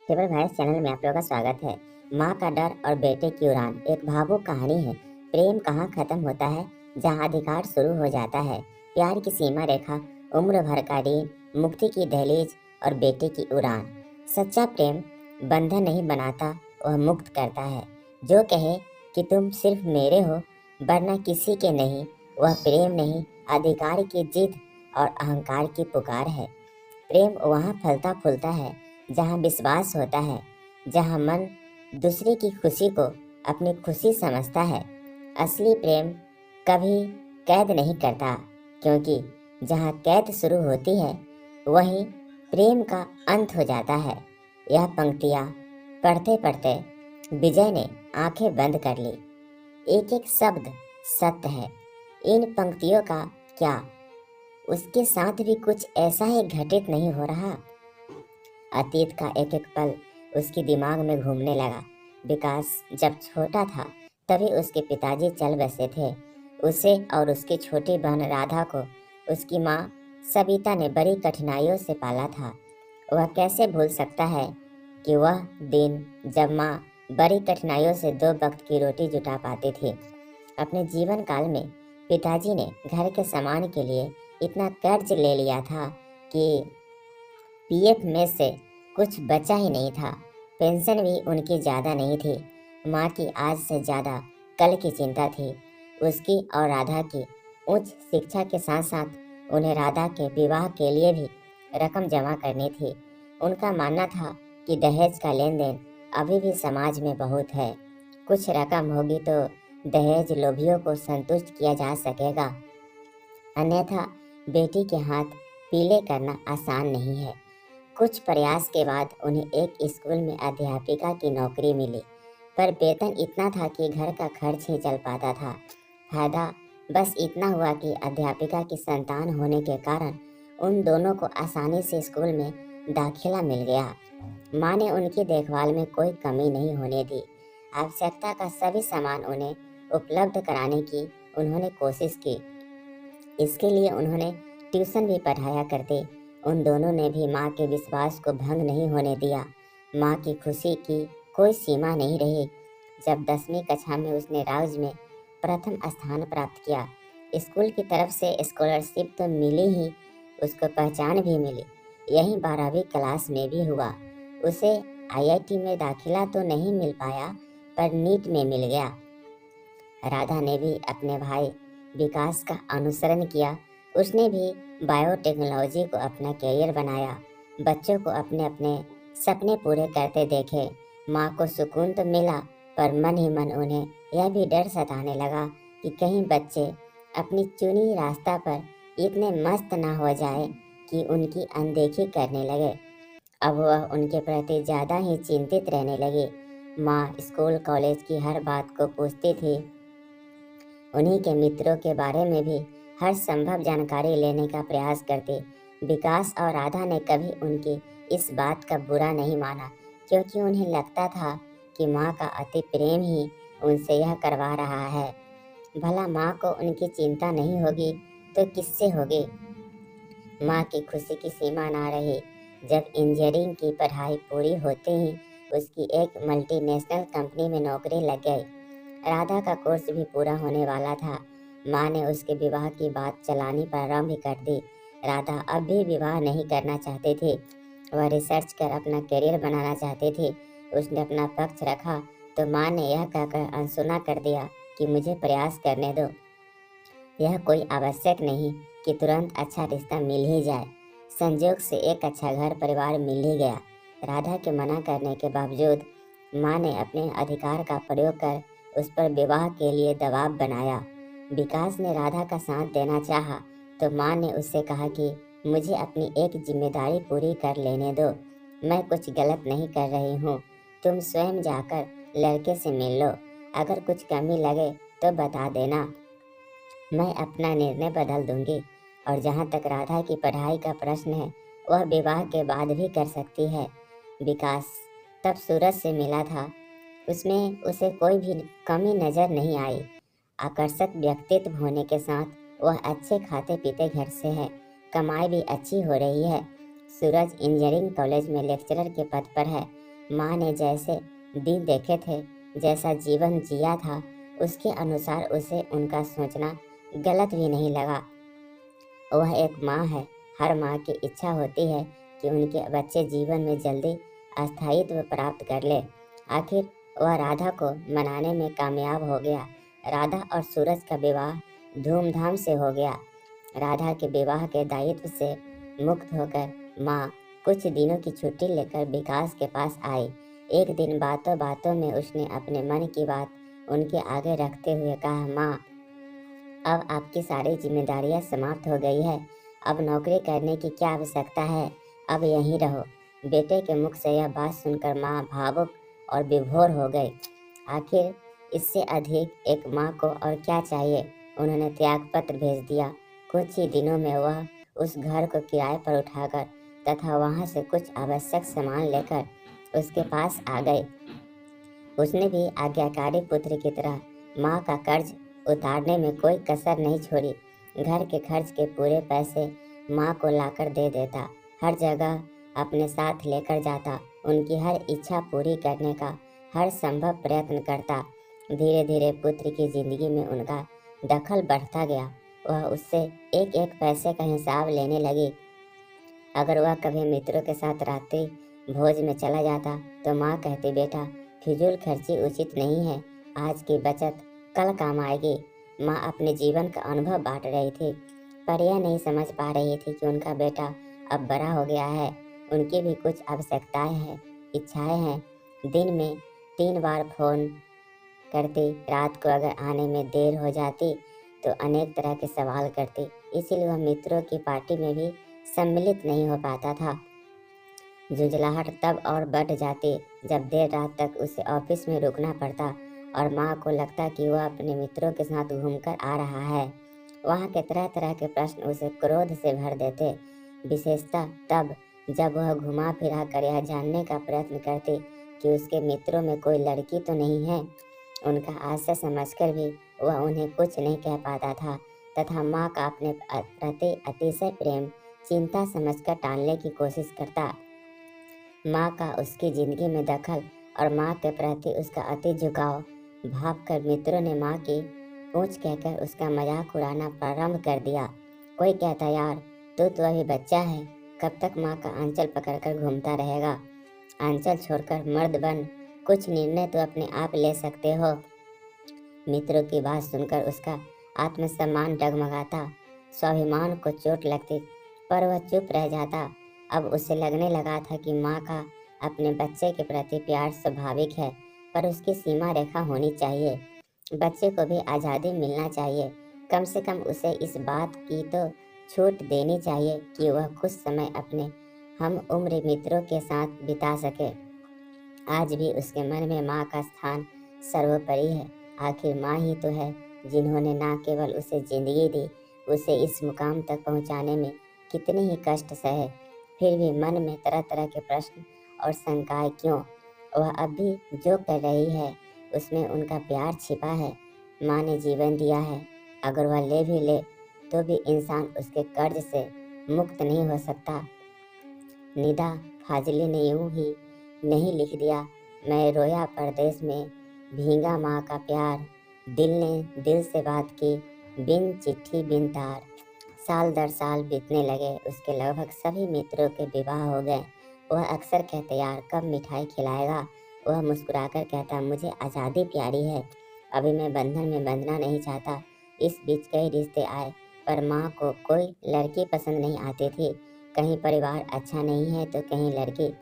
Triple vice channel में आप लोगों का स्वागत है। माँ का डर और बेटे की उड़ान एक भावुक कहानी है। प्रेम कहाँ खत्म होता है, जहाँ अधिकार शुरू हो जाता है। प्यार की सीमा रेखा, उम्र भर का ऋण, मुक्ति की दहलीज और बेटे की उड़ान। सच्चा प्रेम बंधन नहीं बनाता, वह मुक्त करता है। जो कहे कि तुम सिर्फ मेरे हो वरना किसी के नहीं, वह प्रेम नहीं, अधिकार की जिद और अहंकार की पुकार है। प्रेम वहाँ फलता फूलता है जहाँ विश्वास होता है, जहाँ मन दूसरे की खुशी को अपनी खुशी समझता है। असली प्रेम कभी कैद नहीं करता, क्योंकि जहाँ कैद शुरू होती है वहीं प्रेम का अंत हो जाता है। यह पंक्तियाँ पढ़ते पढ़ते विजय ने आंखें बंद कर ली। एक एक शब्द सत्य है। इन पंक्तियों का क्या उसके साथ भी कुछ ऐसा ही घटित नहीं हो रहा? अतीत का एक एक पल उसके दिमाग में घूमने लगा। विकास जब छोटा था तभी उसके पिताजी चल बसे थे। उसे और उसकी छोटी बहन राधा को उसकी माँ सविता ने बड़ी कठिनाइयों से पाला था। वह कैसे भूल सकता है कि वह दिन जब माँ बड़ी कठिनाइयों से 2 वक्त की रोटी जुटा पाती थी। अपने जीवन काल में पिताजी ने घर के सामान के लिए इतना कर्ज ले लिया था कि पीएफ में से कुछ बचा ही नहीं था। पेंशन भी उनकी ज़्यादा नहीं थी। माँ की आज से ज़्यादा कल की चिंता थी, उसकी और राधा की। उच्च शिक्षा के साथ साथ उन्हें राधा के विवाह के लिए भी रकम जमा करनी थी। उनका मानना था कि दहेज का लेन देन अभी भी समाज में बहुत है। कुछ रकम होगी तो दहेज लोभियों को संतुष्ट किया जा सकेगा, अन्यथा बेटी के हाथ पीले करना आसान नहीं है। कुछ प्रयास के बाद उन्हें एक स्कूल में अध्यापिका की नौकरी मिली, पर वेतन इतना था कि घर का खर्च ही चल पाता था। फायदा बस इतना हुआ कि अध्यापिका की संतान होने के कारण उन दोनों को आसानी से स्कूल में दाखिला मिल गया। माँ ने उनकी देखभाल में कोई कमी नहीं होने दी। आवश्यकता का सभी सामान उन्हें उपलब्ध कराने की उन्होंने कोशिश की। इसके लिए उन्होंने ट्यूशन भी पढ़ाया करते। उन दोनों ने भी माँ के विश्वास को भंग नहीं होने दिया। माँ की खुशी की कोई सीमा नहीं रही जब 10वीं कक्षा में उसने राज्य में प्रथम स्थान प्राप्त किया। स्कूल की तरफ से स्कॉलरशिप तो मिली ही, उसको पहचान भी मिली। यही 12वीं क्लास में भी हुआ। उसे आईआईटी में दाखिला तो नहीं मिल पाया, पर नीट में मिल गया। राधा ने भी अपने भाई विकास का अनुसरण किया। उसने भी बायोटेक्नोलॉजी को अपना करियर बनाया। बच्चों को अपने अपने सपने पूरे करते देखे। माँ को सुकून तो मिला, पर मन ही मन उन्हें यह भी डर सताने लगा कि कहीं बच्चे अपनी चुनी रास्ता पर इतने मस्त ना हो जाए कि उनकी अनदेखी करने लगे। अब वह उनके प्रति ज़्यादा ही चिंतित रहने लगी। माँ स्कूल कॉलेज की हर बात को पूछती थी। उन्हीं के मित्रों के बारे में भी हर संभव जानकारी लेने का प्रयास करती। विकास और राधा ने कभी उनकी इस बात का बुरा नहीं माना, क्योंकि उन्हें लगता था कि माँ का अति प्रेम ही उनसे यह करवा रहा है। भला माँ को उनकी चिंता नहीं होगी तो किससे होगी? माँ की खुशी की सीमा ना रही जब इंजीनियरिंग की पढ़ाई पूरी होते ही उसकी एक मल्टीनेशनल कंपनी में नौकरी लग गई। राधा का कोर्स भी पूरा होने वाला था। माँ ने उसके विवाह की बात चलानी प्रारंभ कर दी। राधा अब भी विवाह नहीं करना चाहती थी। वह रिसर्च कर अपना करियर बनाना चाहती थी। उसने अपना पक्ष रखा तो माँ ने यह कहकर अनसुना कर दिया कि मुझे प्रयास करने दो। यह कोई आवश्यक नहीं कि तुरंत अच्छा रिश्ता मिल ही जाए। संजोग से एक अच्छा घर परिवार मिल ही गया। राधा के मना करने के बावजूद माँ ने अपने अधिकार का प्रयोग कर उस पर विवाह के लिए दबाव बनाया। विकास ने राधा का साथ देना चाहा तो माँ ने उससे कहा कि मुझे अपनी एक जिम्मेदारी पूरी कर लेने दो। मैं कुछ गलत नहीं कर रही हूँ। तुम स्वयं जाकर लड़के से मिल लो। अगर कुछ कमी लगे तो बता देना, मैं अपना निर्णय बदल दूंगी। और जहाँ तक राधा की पढ़ाई का प्रश्न है, वह विवाह के बाद भी कर सकती है। विकास तब सूरज से मिला था। उसमें उसे कोई भी कमी नजर नहीं आई। आकर्षक व्यक्तित्व होने के साथ वह अच्छे खाते पीते घर से है। कमाई भी अच्छी हो रही है। सूरज इंजीनियरिंग कॉलेज में लेक्चरर के पद पर है। माँ ने जैसे दिन देखे थे, जैसा जीवन जिया था, उसके अनुसार उसे उनका सोचना गलत भी नहीं लगा। वह एक माँ है। हर माँ की इच्छा होती है कि उनके बच्चे जीवन में जल्दी स्थायित्व प्राप्त कर ले। आखिर वह राधा को मनाने में कामयाब हो गया। राधा और सूरज का विवाह धूमधाम से हो गया। राधा के विवाह के दायित्व से मुक्त होकर माँ कुछ दिनों की छुट्टी लेकर विकास के पास आई। एक दिन बातों बातों में उसने अपने मन की बात उनके आगे रखते हुए कहा, माँ, अब आपकी सारी जिम्मेदारियां समाप्त हो गई है। अब नौकरी करने की क्या आवश्यकता है? अब यहीं रहो। बेटे के मुख से यह बात सुनकर माँ भावुक और विभोर हो गई। आखिर इससे अधिक एक माँ को और क्या चाहिए। उन्होंने त्याग पत्र भेज दिया। कुछ ही दिनों में वह उस घर को किराए पर उठाकर तथा वहाँ से कुछ आवश्यक सामान लेकर उसके पास आ गए। उसने भी आज्ञाकारी पुत्र की तरह माँ का कर्ज उतारने में कोई कसर नहीं छोड़ी। घर के खर्च के पूरे पैसे माँ को लाकर दे देता। हर जगह अपने साथ लेकर जाता। उनकी हर इच्छा पूरी करने का हर संभव प्रयत्न करता। धीरे धीरे पुत्र की जिंदगी में उनका दखल बढ़ता गया। वह उससे एक एक पैसे का हिसाब लेने लगी। अगर वह कभी मित्रों के साथ रात्रि भोज में चला जाता तो माँ कहती, बेटा, फिजूल खर्ची उचित नहीं है। आज की बचत कल काम आएगी। माँ अपने जीवन का अनुभव बांट रही थी, पर यह नहीं समझ पा रही थी कि उनका बेटा अब बड़ा हो गया है। उनकी भी कुछ आवश्यकताएं हैं, इच्छाएं हैं। दिन में 3 बार फोन करती। रात को अगर आने में देर हो जाती तो अनेक तरह के सवाल करती। इसीलिए वह मित्रों की पार्टी में भी सम्मिलित नहीं हो पाता था। झुंझलाहट तब और बढ़ जाती जब देर रात तक उसे ऑफिस में रुकना पड़ता और माँ को लगता कि वह अपने मित्रों के साथ घूमकर आ रहा है। वहाँ के तरह तरह के प्रश्न उसे क्रोध से भर देते, विशेषतः तब जब वह घुमा फिरा कर यह जानने का प्रयत्न करती कि उसके मित्रों में कोई लड़की तो नहीं है। उनका आशय समझकर भी वह उन्हें कुछ नहीं कह पाता था तथा माँ का अपने प्रति अतिशय प्रेम चिंता समझकर टालने की कोशिश करता। माँ का उसकी जिंदगी में दखल और माँ के प्रति उसका अति झुकाव भाप कर मित्रों ने माँ की पूंछ कहकर उसका मजाक उड़ाना प्रारंभ कर दिया। कोई कहता, यार, तू तो अभी बच्चा है, कब तक माँ का आंचल पकड़कर घूमता रहेगा? आंचल छोड़कर मर्द बन, कुछ निर्णय तो अपने आप ले सकते हो। मित्रों की बात सुनकर उसका आत्मसम्मान डगमगाता, स्वाभिमान को चोट लगती, पर वह चुप रह जाता। अब उसे लगने लगा था कि माँ का अपने बच्चे के प्रति प्यार स्वाभाविक है, पर उसकी सीमा रेखा होनी चाहिए। बच्चे को भी आज़ादी मिलना चाहिए। कम से कम उसे इस बात की तो छूट देनी चाहिए कि वह कुछ समय अपने हम उम्र मित्रों के साथ बिता सके। आज भी उसके मन में माँ का स्थान सर्वोपरि है। आखिर माँ ही तो है जिन्होंने न केवल उसे जिंदगी दी, उसे इस मुकाम तक पहुँचाने में कितने ही कष्ट सहे। फिर भी मन में तरह तरह के प्रश्न और शंकाएं क्यों? वह अब भी जो कर रही है उसमें उनका प्यार छिपा है। माँ ने जीवन दिया है, अगर वह ले भी ले तो भी इंसान उसके कर्ज से मुक्त नहीं हो सकता। निदा फाजली ने यूं ही नहीं लिख दिया, मैं रोया परदेश में, भीगा माँ का प्यार, दिल ने दिल से बात की, बिन चिट्ठी बिन तार। साल दर साल बीतने लगे। उसके लगभग सभी मित्रों के विवाह हो गए। वह अक्सर कहते, यार, कब मिठाई खिलाएगा? वह मुस्कुराकर कहता, मुझे आज़ादी प्यारी है, अभी मैं बंधन में बंधना नहीं चाहता। इस बीच कई रिश्ते आए, पर माँ को कोई लड़की पसंद नहीं आती थी। कहीं परिवार अच्छा नहीं है तो कहीं लड़की।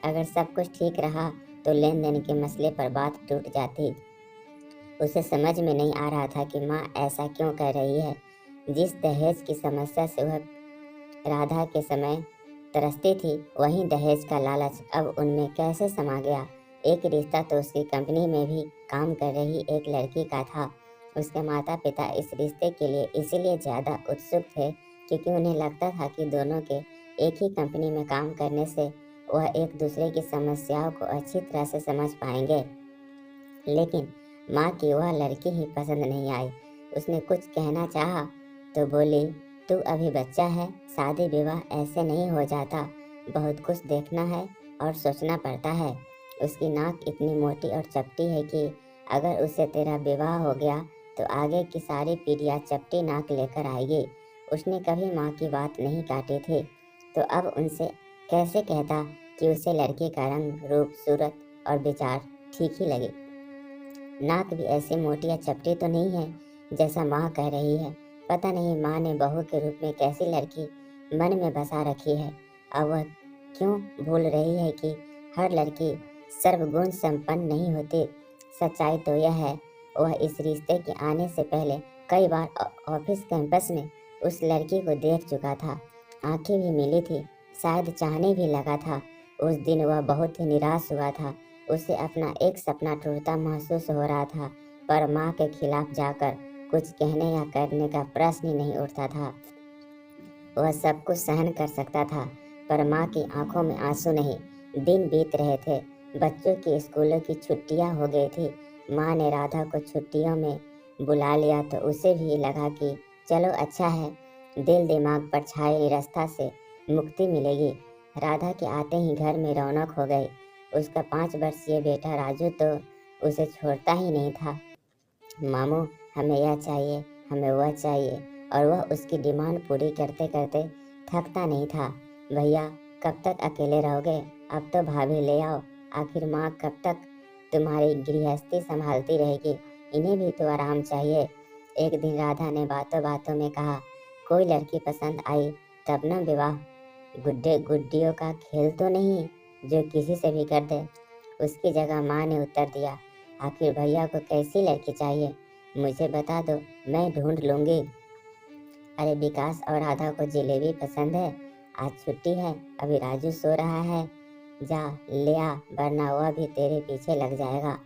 अगर सब कुछ ठीक रहा तो लेन देन के मसले पर बात टूट जाती। उसे समझ में नहीं आ रहा था कि माँ ऐसा क्यों कर रही है। जिस दहेज की समस्या से वह राधा के समय तरसती थी, वहीं दहेज का लालच अब उनमें कैसे समा गया। एक रिश्ता तो उसकी कंपनी में भी काम कर रही एक लड़की का था। उसके माता पिता इस रिश्ते के लिए इसीलिए ज़्यादा उत्सुक थे क्योंकि उन्हें लगता था कि दोनों के एक ही कंपनी में काम करने से वह एक दूसरे की समस्याओं को अच्छी तरह से समझ पाएंगे। लेकिन माँ की वह लड़की ही पसंद नहीं आई। उसने कुछ कहना चाहा तो बोली, तू अभी बच्चा है, शादी विवाह ऐसे नहीं हो जाता, बहुत कुछ देखना है और सोचना पड़ता है। उसकी नाक इतनी मोटी और चपटी है कि अगर उससे तेरा विवाह हो गया तो आगे की सारी पीढ़ियाँ चपटी नाक लेकर आएगी। उसने कभी माँ की बात नहीं काटी थी, तो अब उनसे कैसे कहता कि उसे लड़के का रंग, रूप, सूरत और विचार ठीक ही लगे। नाक भी ऐसी मोटी या चपटी तो नहीं है जैसा माँ कह रही है। पता नहीं माँ ने बहू के रूप में कैसी लड़की मन में बसा रखी है। अब वह क्यों भूल रही है कि हर लड़की सर्वगुण संपन्न नहीं होती। सच्चाई तो यह है, वह इस रिश्ते के आने से पहले कई बार ऑफिस कैंपस में उस लड़की को देख चुका था। आंखें भी मिली थी, शायद चाहने भी लगा था। उस दिन वह बहुत ही निराश हुआ था। उसे अपना एक सपना टूटता महसूस हो रहा था, पर माँ के खिलाफ जाकर कुछ कहने या करने का प्रश्न ही नहीं उठता था। वह सब कुछ सहन कर सकता था, पर माँ की आंखों में आंसू नहीं। दिन बीत रहे थे, बच्चों की स्कूलों की छुट्टियां हो गई थी। माँ ने राधा को छुट्टियों में बुला लिया तो उसे भी लगा कि चलो अच्छा है, दिल दिमाग पर छाई निरस्ता से मुक्ति मिलेगी। राधा के आते ही घर में रौनक हो गई। उसका 5 वर्षीय बेटा राजू तो उसे छोड़ता ही नहीं था। मामू, हमें यह चाहिए, हमें वह चाहिए, और वह उसकी डिमांड पूरी करते करते थकता नहीं था। भैया, कब तक अकेले रहोगे? अब तो भाभी ले आओ। आखिर माँ कब तक तुम्हारी गृहस्थी संभालती रहेगी? इन्हें भी तो आराम चाहिए। एक दिन राधा ने बातों बातों में कहा, कोई लड़की पसंद आई तब न विवाह। गुड्डे गुड्डियों का खेल तो नहीं जो किसी से भी कर दे। उसकी जगह माँ ने उत्तर दिया, आखिर भैया को कैसी लड़की चाहिए? मुझे बता दो, मैं ढूंढ लूंगी। अरे विकास और राधा को जलेबी पसंद है। आज छुट्टी है, अभी राजू सो रहा है। जा ले आ, वरना वह भी तेरे पीछे लग जाएगा।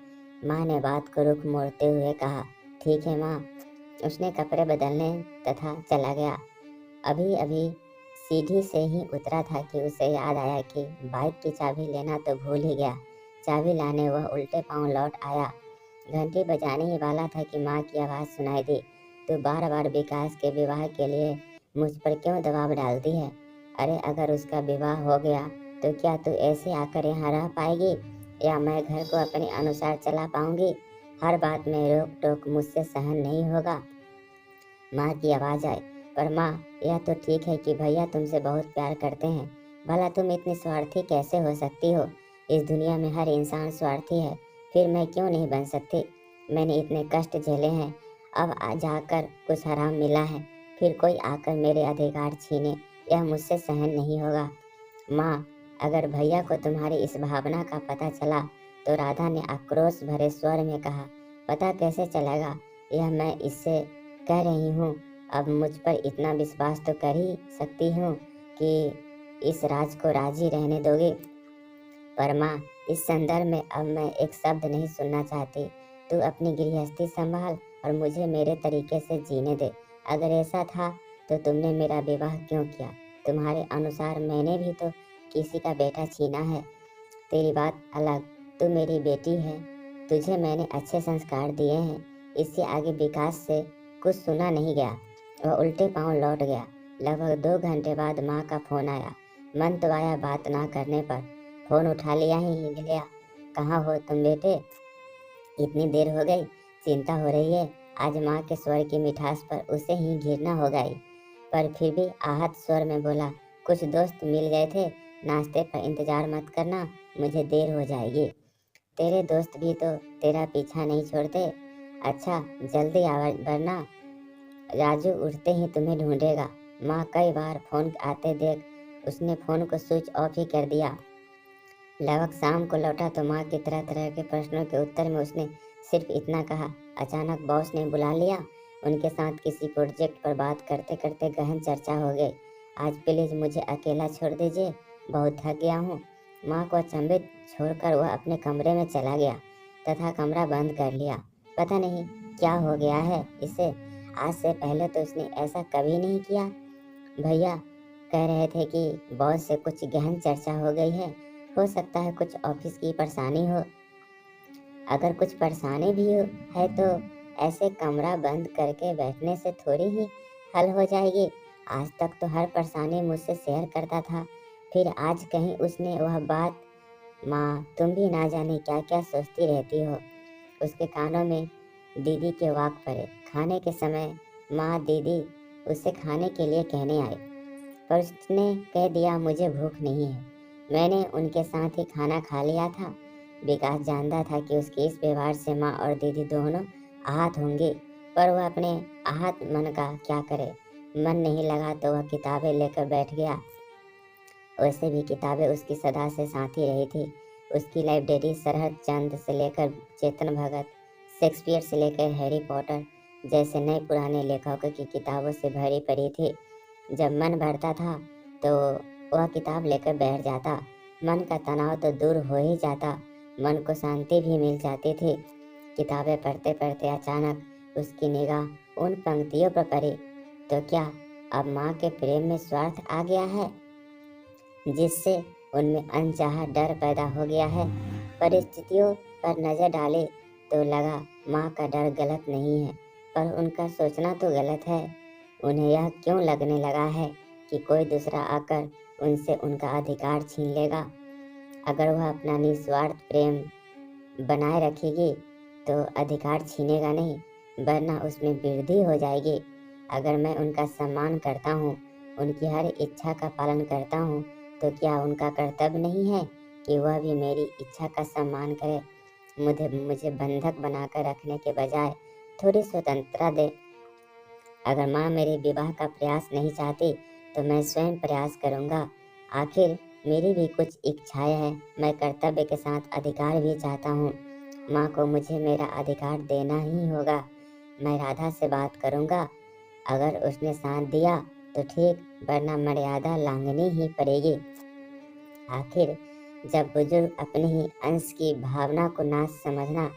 माँ ने बात को रुख मोड़ते हुए कहा, ठीक है माँ। उसने कपड़े बदलने तथा चला गया। अभी अभी सीढ़ी से ही उतरा था कि उसे याद आया कि बाइक की चाबी लेना तो भूल ही गया। चाबी लाने वह उल्टे पांव लौट आया। घंटी बजाने ही वाला था कि माँ की आवाज़ सुनाई दी, तू बार बार विकास के विवाह के लिए मुझ पर क्यों दबाव डालती है? अरे अगर उसका विवाह हो गया तो क्या तू ऐसे आकर यहाँ रह पाएगी, या मैं घर को अपने अनुसार चला पाऊंगी? हर बात में रोक टोक मुझसे सहन नहीं होगा। माँ की आवाज़ आई, पर माँ, यह तो ठीक है कि भैया तुमसे बहुत प्यार करते हैं। भला तुम इतनी स्वार्थी कैसे हो सकती हो? इस दुनिया में हर इंसान स्वार्थी है, फिर मैं क्यों नहीं बन सकती? मैंने इतने कष्ट झेले हैं, अब जाकर कुछ आराम मिला है, फिर कोई आकर मेरे अधिकार छीने, यह मुझसे सहन नहीं होगा। माँ, अगर भैया को तुम्हारी इस भावना का पता चला, तो राधा ने आक्रोश भरे स्वर में कहा, पता कैसे चलेगा? यह मैं इससे कह रही हूँ। अब मुझ पर इतना विश्वास तो कर ही सकती हूँ कि इस राज को राजी रहने दोगे। पर माँ, इस संदर्भ में अब मैं एक शब्द नहीं सुनना चाहती। तू अपनी गृहस्थी संभाल और मुझे मेरे तरीके से जीने दे। अगर ऐसा था तो तुमने मेरा विवाह क्यों किया? तुम्हारे अनुसार मैंने भी तो किसी का बेटा छीना है। तेरी बात अलग, तू मेरी बेटी है, तुझे मैंने अच्छे संस्कार दिए हैं। इससे आगे विकास से कुछ सुना नहीं गया। वह उल्टे पांव लौट गया। लगभग 2 घंटे बाद माँ का फोन आया। मन तो आया बात ना करने पर, फोन उठा लिया ही लिया। कहाँ हो तुम बेटे? इतनी देर हो गई, चिंता हो रही है। आज माँ के स्वर की मिठास पर उसे ही घिरना हो गई, पर फिर भी आहत स्वर में बोला, कुछ दोस्त मिल गए थे, नाश्ते पर इंतजार मत करना, मुझे देर हो जाएगी। तेरे दोस्त भी तो तेरा पीछा नहीं छोड़ते। अच्छा जल्दी आवाज, वरना राजू उठते ही तुम्हें ढूंढेगा। माँ कई बार फोन आते देख उसने फोन को स्विच ऑफ ही कर दिया। लगभग शाम को लौटा तो माँ के तरह तरह के प्रश्नों के उत्तर में उसने सिर्फ इतना कहा, अचानक बॉस ने बुला लिया। उनके साथ किसी प्रोजेक्ट पर बात करते करते गहन चर्चा हो गई। आज प्लीज मुझे अकेला छोड़ दीजिए, बहुत थक गया हूँ। माँ को अचंभित छोड़कर वह अपने कमरे में चला गया तथा कमरा बंद कर लिया। पता नहीं क्या हो गया है इसे, आज से पहले तो उसने ऐसा कभी नहीं किया। भैया कह रहे थे कि बॉस से कुछ गहन चर्चा हो गई है, हो सकता है कुछ ऑफिस की परेशानी हो। अगर कुछ परेशानी भी है तो ऐसे कमरा बंद करके बैठने से थोड़ी ही हल हो जाएगी। आज तक तो हर परेशानी मुझसे शेयर करता था, फिर आज कहीं उसने वह बात माँ तुम भी ना जाने क्या क्या सोचती रहती हो। उसके कानों में दीदी के वाक पड़े। खाने के समय माँ दीदी उससे खाने के लिए कहने आई, पर उसने कह दिया मुझे भूख नहीं है। मैंने उनके साथ ही खाना खा लिया था। विकास जानता था कि उसके इस व्यवहार से माँ और दीदी दोनों आहत होंगे, पर वह अपने आहत मन का क्या करे। मन नहीं लगा तो वह किताबें लेकर बैठ गया। वैसे भी किताबें उसकी सदा से साथी रही थी। उसकी लाइब्रेरी सरहद चंद से लेकर चेतन भगत, शेक्सपियर से लेकर हैरी पॉटर जैसे नए पुराने लेखकों की किताबों से भरी पड़ी थी। जब मन भरता था तो वह किताब लेकर बैठ जाता। मन का तनाव तो दूर हो ही जाता, मन को शांति भी मिल जाती थी। किताबें पढ़ते पढ़ते अचानक उसकी निगाह उन पंक्तियों पर पड़ी। तो क्या अब माँ के प्रेम में स्वार्थ आ गया है, जिससे उनमें अनचाहा डर पैदा हो गया है। परिस्थितियों पर नजर डाले तो लगा माँ का डर गलत नहीं है, पर उनका सोचना तो गलत है। उन्हें यह क्यों लगने लगा है कि कोई दूसरा आकर उनसे उनका अधिकार छीन लेगा। अगर वह अपना निस्वार्थ प्रेम बनाए रखेगी तो अधिकार छीनेगा नहीं, वरना उसमें वृद्धि हो जाएगी। अगर मैं उनका सम्मान करता हूँ, उनकी हर इच्छा का पालन करता हूँ, तो क्या उनका कर्तव्य नहीं है कि वह भी मेरी इच्छा का सम्मान करे। मुझे मुझे बंधक बनाकर रखने के बजाय थोड़ी स्वतंत्रता दे। अगर माँ मेरे विवाह का प्रयास नहीं चाहती तो मैं स्वयं प्रयास करूँगा। आखिर मेरी भी कुछ इच्छाएं हैं। मैं कर्तव्य के साथ अधिकार भी चाहता हूँ। माँ को मुझे मेरा अधिकार देना ही होगा। मैं राधा से बात करूँगा। अगर उसने साथ दिया तो ठीक, वरना मर्यादा लांघनी ही पड़ेगी। आखिर जब बुजुर्ग अपने ही अंश की भावना को ना समझना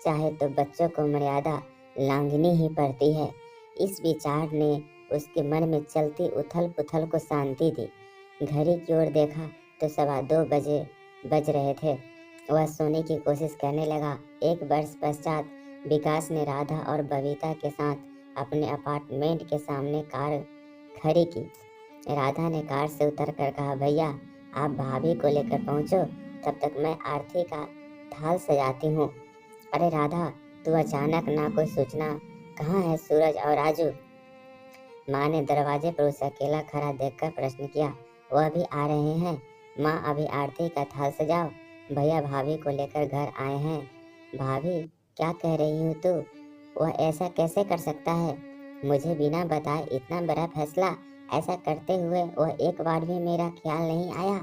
चाहे तो बच्चों को मर्यादा लांघनी ही पड़ती है। इस विचार ने उसके मन में चलती उथल पुथल को शांति दी। घड़ी की ओर देखा तो 2:15 बज रहे थे। वह सोने की कोशिश करने लगा। एक वर्ष पश्चात विकास ने राधा और बबीता के साथ अपने अपार्टमेंट के सामने कार खड़ी की। राधा ने कार से उतर कर कहा, भैया आप भाभी को लेकर पहुंचो, तब तक मैं आरती का थाल सजाती हूँ। अरे राधा, तू अचानक ना कोई सूचना, कहाँ है सूरज और राजू? माँ ने दरवाजे पर उसे अकेला खड़ा देखकर प्रश्न किया। वह भी आ रहे हैं माँ, अभी आरती का थाल सजाओ, भैया भाभी को लेकर घर आए हैं। भाभी, क्या कह रही हूँ तू? वह ऐसा कैसे कर सकता है? मुझे बिना बताए इतना बड़ा फैसला? ऐसा करते हुए वह एक बार भी मेरा ख्याल नहीं आया।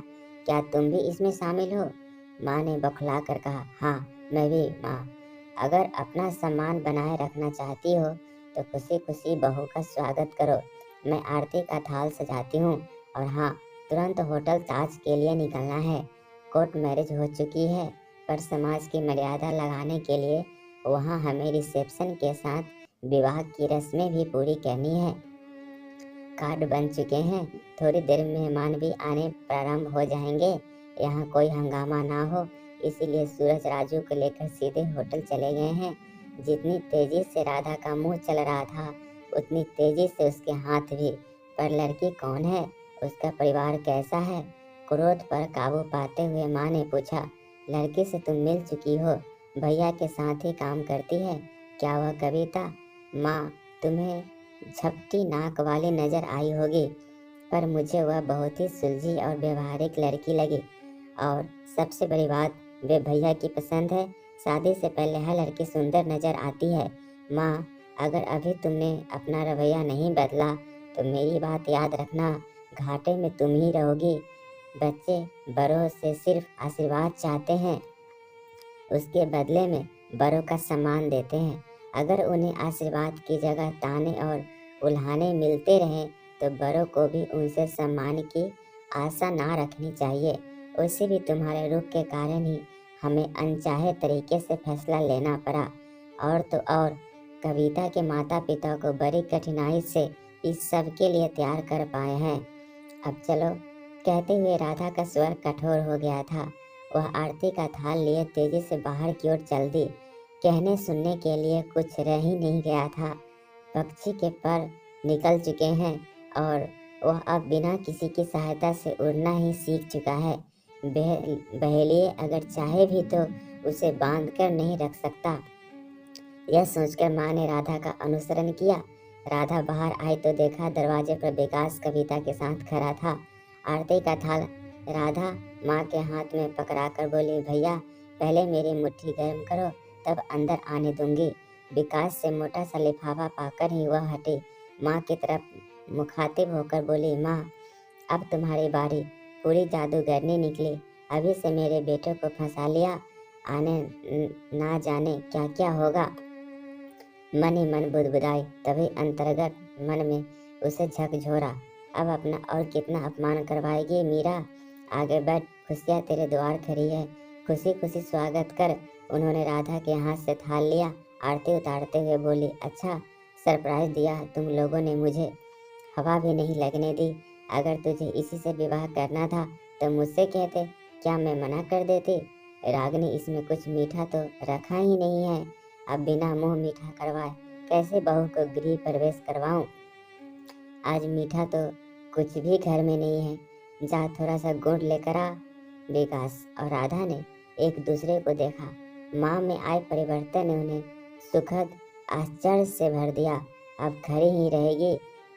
क्या तुम भी इसमें शामिल हो? माँ ने बौखला कर कहा, हाँ मैं भी माँ। अगर अपना सम्मान बनाए रखना चाहती हो तो खुशी खुशी बहू का स्वागत करो। मैं आरती का थाल सजाती हूँ। और हाँ, तुरंत होटल ताज के लिए निकलना है। कोर्ट मैरिज हो चुकी है, पर समाज की मर्यादा लगाने के लिए वहाँ हमें रिसेप्शन के साथ विवाह की रस्में भी पूरी करनी है। कार्ड बन चुके हैं, थोड़ी देर में मेहमान भी आने प्रारंभ हो जाएंगे। यहाँ कोई हंगामा ना हो, इसीलिए सूरज राजू को लेकर सीधे होटल चले गए हैं। जितनी तेजी से राधा का मुंह चल रहा था, उतनी तेजी से उसके हाथ भी। पर लड़की कौन है? उसका परिवार कैसा है? क्रोध पर काबू पाते हुए माँ ने पूछा, लड़की से तुम मिल चुकी हो? भैया के साथ ही काम करती है क्या वह कविता? माँ, तुम्हें झपटी नाक वाली नजर आई होगी, पर मुझे वह बहुत ही सुलझी और व्यवहारिक लड़की लगी। और सबसे बड़ी बात, वे भैया की पसंद है। शादी से पहले हर लड़की सुंदर नजर आती है। माँ, अगर अभी तुमने अपना रवैया नहीं बदला तो मेरी बात याद रखना, घाटे में तुम ही रहोगी। बच्चे बड़ों से सिर्फ आशीर्वाद चाहते हैं, उसके बदले में बड़ों का सम्मान देते हैं। अगर उन्हें आशीर्वाद की जगह ताने और उल्हाने मिलते रहें तो बड़ों को भी उनसे सम्मान की आशा ना रखनी चाहिए। वैसे भी तुम्हारे रुख के कारण ही हमें अनचाहे तरीके से फैसला लेना पड़ा। और तो और कविता के माता पिता को बड़ी कठिनाई से इस सब के लिए तैयार कर पाए हैं। अब चलो, कहते हुए राधा का स्वर कठोर हो गया था। वह आरती का थाल लिए तेजी से बाहर की ओर चल दी। कहने सुनने के लिए कुछ रह ही नहीं गया था। पक्षी के पर निकल चुके हैं और वह अब बिना किसी की सहायता से उड़ना ही सीख चुका है। बहेलिए अगर चाहे भी तो उसे बांध कर नहीं रख सकता। यह सोचकर माँ ने राधा का अनुसरण किया। राधा बाहर आई तो देखा दरवाजे पर विकास कविता के साथ खड़ा था। आरती का थाल राधा माँ के हाथ में पकड़ाकर बोली, भैया पहले मेरी मुट्ठी गर्म करो तब अंदर आने दूंगी। विकास से मोटा सा लिफाफा पाकर ही वह हटी। माँ की तरफ मुखातिब होकर बोली, माँ अब तुम्हारी बारी। पूरी जादूगरनी निकली। अभी से मेरे बेटे को फंसा लिया। आने ना जाने क्या क्या होगा। मन ही मन बुदबुदाई। तभी अंतर्गत मन में उसे झकझोरा, अब अपना और कितना अपमान करवाएगी मीरा। आगे बैठ, खुशियाँ तेरे द्वार खड़ी है, खुशी खुशी स्वागत कर। उन्होंने राधा के हाथ से थाल लिया। आरती उतारते हुए बोली, अच्छा सरप्राइज दिया तुम लोगों ने मुझे, हवा भी नहीं लगने दी। अगर तुझे इसी से विवाह करना था तो मुझसे कहते, क्या मैं मना कर देती। रागनी इसमें कुछ मीठा तो रखा ही नहीं है। अब बिना मुंह मीठा करवाए कैसे बहू को गृह प्रवेश करवाऊं। आज मीठा तो कुछ भी घर में नहीं है। जा थोड़ा सा गुड़ लेकर आ। विकास और राधा ने एक दूसरे को देखा। माँ में आए परिवर्तन ने उन्हें सुखद आश्चर्य से भर दिया। अब घर ही रहेगी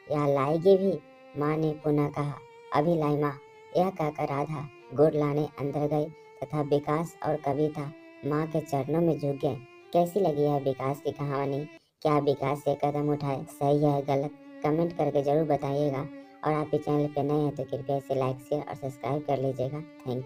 या लाएगी भी, माँ ने पुनः कहा। अभी लाई माँ। यह कहकर राधा गुड़ लाने अंदर गई तथा विकास और कविता माँ के चरणों में झुक गए। कैसी लगी है विकास की कहानी? क्या विकास ये कदम उठाए सही है गलत? कमेंट करके जरूर बताइएगा। और आप इस चैनल पर नए हैं तो कृपया इसे लाइक शेयर और सब्सक्राइब कर लीजिएगा। Thank you.